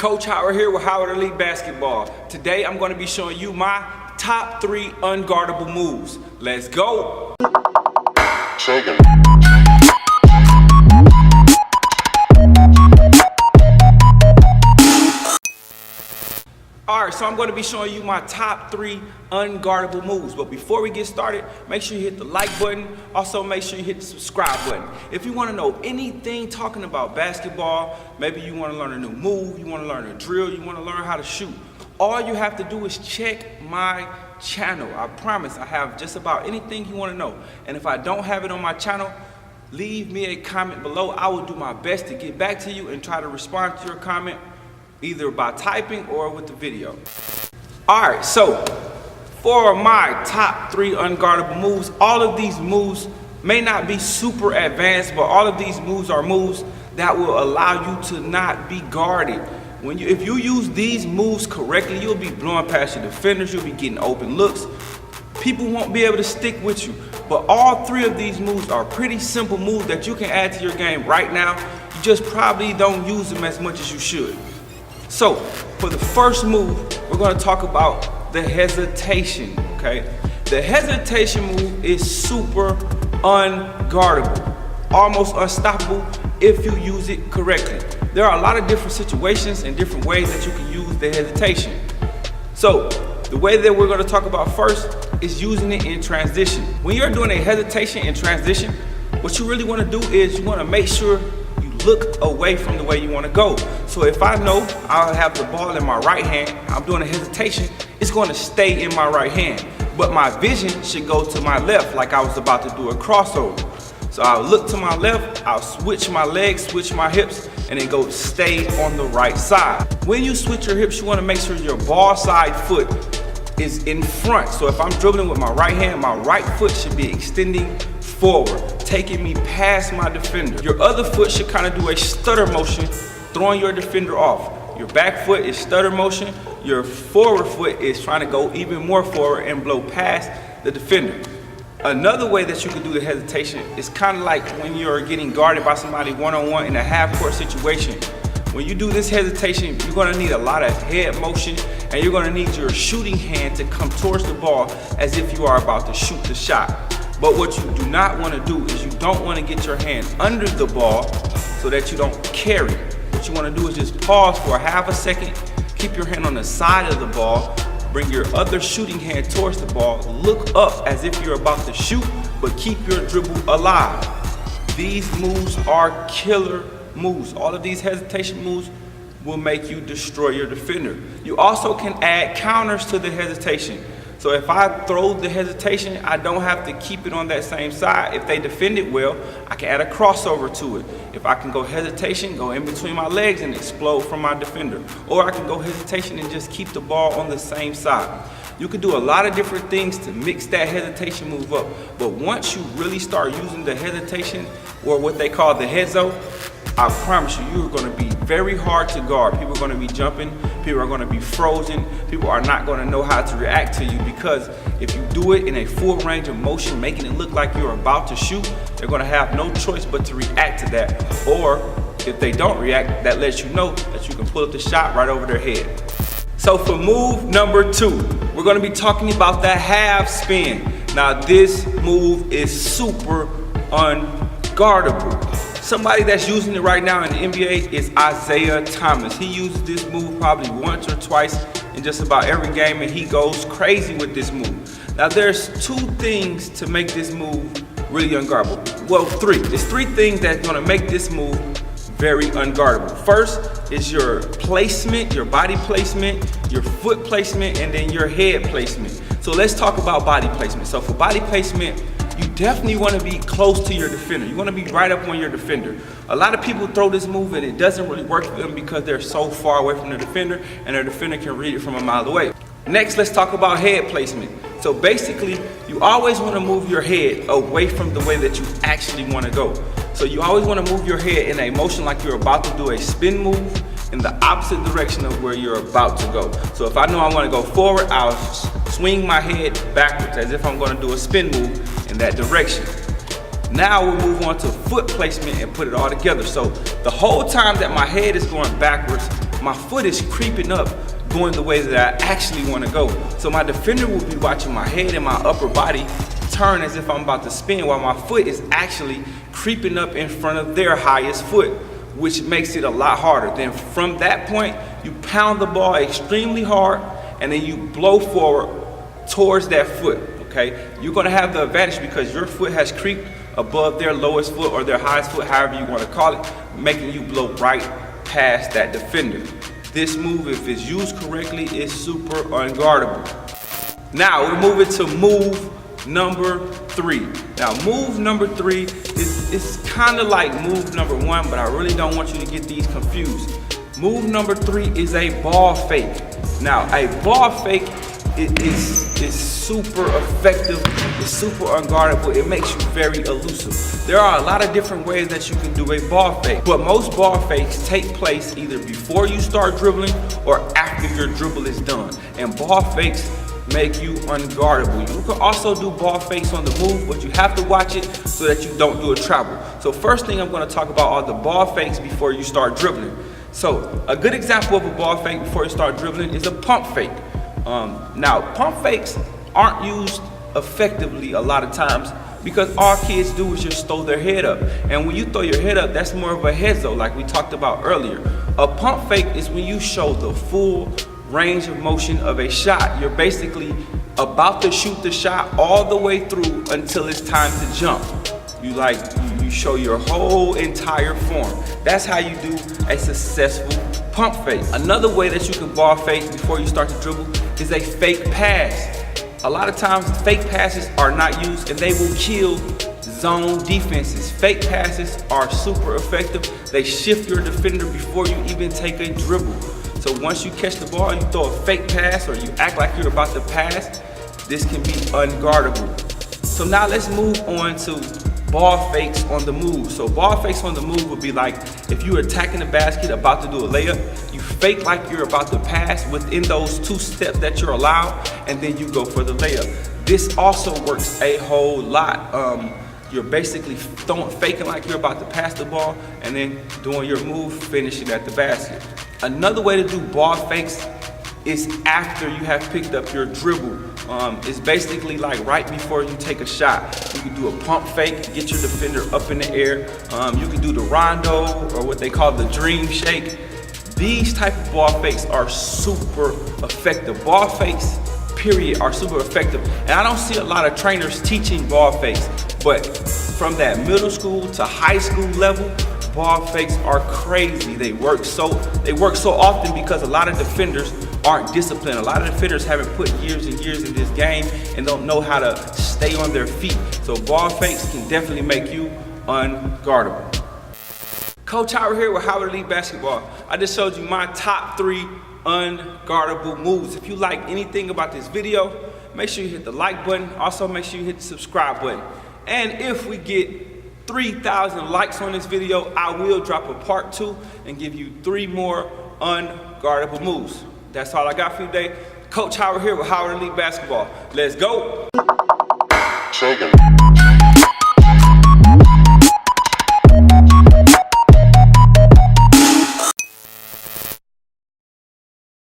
Coach Howard here with Howard Elite Basketball. Today I'm going to be showing you my top 3 unguardable moves. Let's go! Alright, so I'm going to be showing you my top 3 unguardable moves. But before we get started, make sure you hit the like button. Also, make sure you hit the subscribe button. If you want to know anything talking about basketball, maybe you want to learn a new move, you want to learn a drill, you want to learn how to shoot, all you have to do is check my channel. I promise I have just about anything you want to know. And if I don't have it on my channel, leave me a comment below. I will do my best to get back to you and try to respond to your comment either by typing or with the video. Alright, so for my top 3 unguardable moves, all of these moves may not be super advanced, but all of these moves are moves that will allow you to not be guarded. If you use these moves correctly, you'll be blowing past your defenders, you'll be getting open looks. People won't be able to stick with you. But all 3 of these moves are pretty simple moves that you can add to your game right now. You just probably don't use them as much as you should. So, for the first move, we're going to talk about the hesitation, okay? The hesitation move is super unguardable, almost unstoppable if you use it correctly. There are a lot of different situations and different ways that you can use the hesitation. So, the way that we're going to talk about first is using it in transition. When you're doing a hesitation in transition, what you really want to do is you want to make sure look away from the way you want to go. So if I know I'll have the ball in my right hand, I'm doing a hesitation, it's going to stay in my right hand. But my vision should go to my left like I was about to do a crossover. So I'll look to my left, I'll switch my legs, switch my hips, and then go stay on the right side. When you switch your hips, you want to make sure your ball side foot is in front. So if I'm dribbling with my right hand, my right foot should be extending forward, taking me past my defender. Your other foot should kind of do a stutter motion, throwing your defender off. Your back foot is stutter motion. Your forward foot is trying to go even more forward and blow past the defender. Another way that you can do the hesitation is kind of like when you're getting guarded by somebody one-on-one in a half-court situation. When you do this hesitation, you're going to need a lot of head motion, and you're going to need your shooting hand to come towards the ball as if you are about to shoot the shot. But what you do not want to do is you don't want to get your hand under the ball so that you don't carry. What you want to do is just pause for half a second, keep your hand on the side of the ball, bring your other shooting hand towards the ball, look up as if you're about to shoot, but keep your dribble alive. These moves are killer moves. All of these hesitation moves will make you destroy your defender. You also can add counters to the hesitation. So if I throw the hesitation, I don't have to keep it on that same side. If they defend it well, I can add a crossover to it. If I can go hesitation, go in between my legs and explode from my defender. Or I can go hesitation and just keep the ball on the same side. You can do a lot of different things to mix that hesitation move up. But once you really start using the hesitation, or what they call the hezo, I promise you, you're going to be very hard to guard. People are going to be jumping. People are going to be frozen. People are not going to know how to react to you, because if you do it in a full range of motion, making it look like you're about to shoot, they're going to have no choice but to react to that. Or if they don't react, that lets you know that you can pull up the shot right over their head. So for move number 2, we're going to be talking about the half spin. Now this move is super unguardable. Somebody that's using it right now in the NBA is Isaiah Thomas. He uses this move probably once or twice in just about every game, and he goes crazy with this move. Now there's 2 things to make this move really unguardable. Well, 3. There's 3 things that's gonna make this move very unguardable. First is your placement, your body placement, your foot placement, and then your head placement. So let's talk about body placement. So for body placement, you definitely want to be close to your defender. You want to be right up on your defender. A lot of people throw this move and it doesn't really work for them because they're so far away from their defender, and their defender can read it from a mile away. Next, let's talk about head placement. So basically, you always want to move your head away from the way that you actually want to go. So you always want to move your head in a motion like you're about to do a spin move in the opposite direction of where you're about to go. So if I know I want to go forward, I'll swing my head backwards as if I'm going to do a spin move in that direction. Now we'll move on to foot placement and put it all together. So the whole time that my head is going backwards, my foot is creeping up, going the way that I actually want to go. So my defender will be watching my head and my upper body turn as if I'm about to spin, while my foot is actually creeping up in front of their highest foot, which makes it a lot harder. Then from that point, you pound the ball extremely hard, and then you blow forward towards that foot, okay? You're gonna have the advantage because your foot has creeped above their lowest foot or their highest foot, however you wanna call it, making you blow right past that defender. This move, if it's used correctly, is super unguardable. Now we're moving to move number 3. Now move number 3 is kind of like move number 1, but I really don't want you to get these confused. Move number 3 is a ball fake. Now a ball fake is super effective, it's super unguardable, it makes you very elusive. There are a lot of different ways that you can do a ball fake, but most ball fakes take place either before you start dribbling or after your dribble is done. And ball fakes make you unguardable. You can also do ball fakes on the move, but you have to watch it so that you don't do a travel. So first thing I'm going to talk about are the ball fakes before you start dribbling. So a good example of a ball fake before you start dribbling is a pump fake. Now pump fakes aren't used effectively a lot of times because all kids do is just throw their head up. And when you throw your head up, that's more of a head though, like we talked about earlier. A pump fake is when you show the full range of motion of a shot. You're basically about to shoot the shot all the way through until it's time to jump. You show your whole entire form. That's how you do a successful pump fake. Another way that you can ball fake before you start to dribble is a fake pass. A lot of times fake passes are not used and they will kill zone defenses. Fake passes are super effective. They shift your defender before you even take a dribble. So once you catch the ball, you throw a fake pass or you act like you're about to pass, this can be unguardable. So now let's move on to ball fakes on the move. So ball fakes on the move would be like if you're attacking the basket, about to do a layup, you fake like you're about to pass within those 2 steps that you're allowed, and then you go for the layup. This also works a whole lot. You're basically faking like you're about to pass the ball and then doing your move, finishing at the basket. Another way to do ball fakes is after you have picked up your dribble. It's basically like right before you take a shot. You can do a pump fake, get your defender up in the air. You can do the rondo or what they call the dream shake. These type of ball fakes are super effective. Ball fakes, period, are super effective. And I don't see a lot of trainers teaching ball fakes, but from that middle school to high school level, ball fakes are crazy. They work so often because a lot of defenders aren't disciplined. A lot of defenders haven't put years and years in this game and don't know how to stay on their feet. So ball fakes can definitely make you unguardable. Coach Howard here with Howard Elite Basketball. I just showed you my top 3 unguardable moves. If you like anything about this video, make sure you hit the like button. Also make sure you hit the subscribe button. And if we get 3,000 likes on this video, I will drop a part 2 and give you 3 more unguardable moves. That's all I got for you today. Coach Howard here with Howard Elite Basketball. Let's go.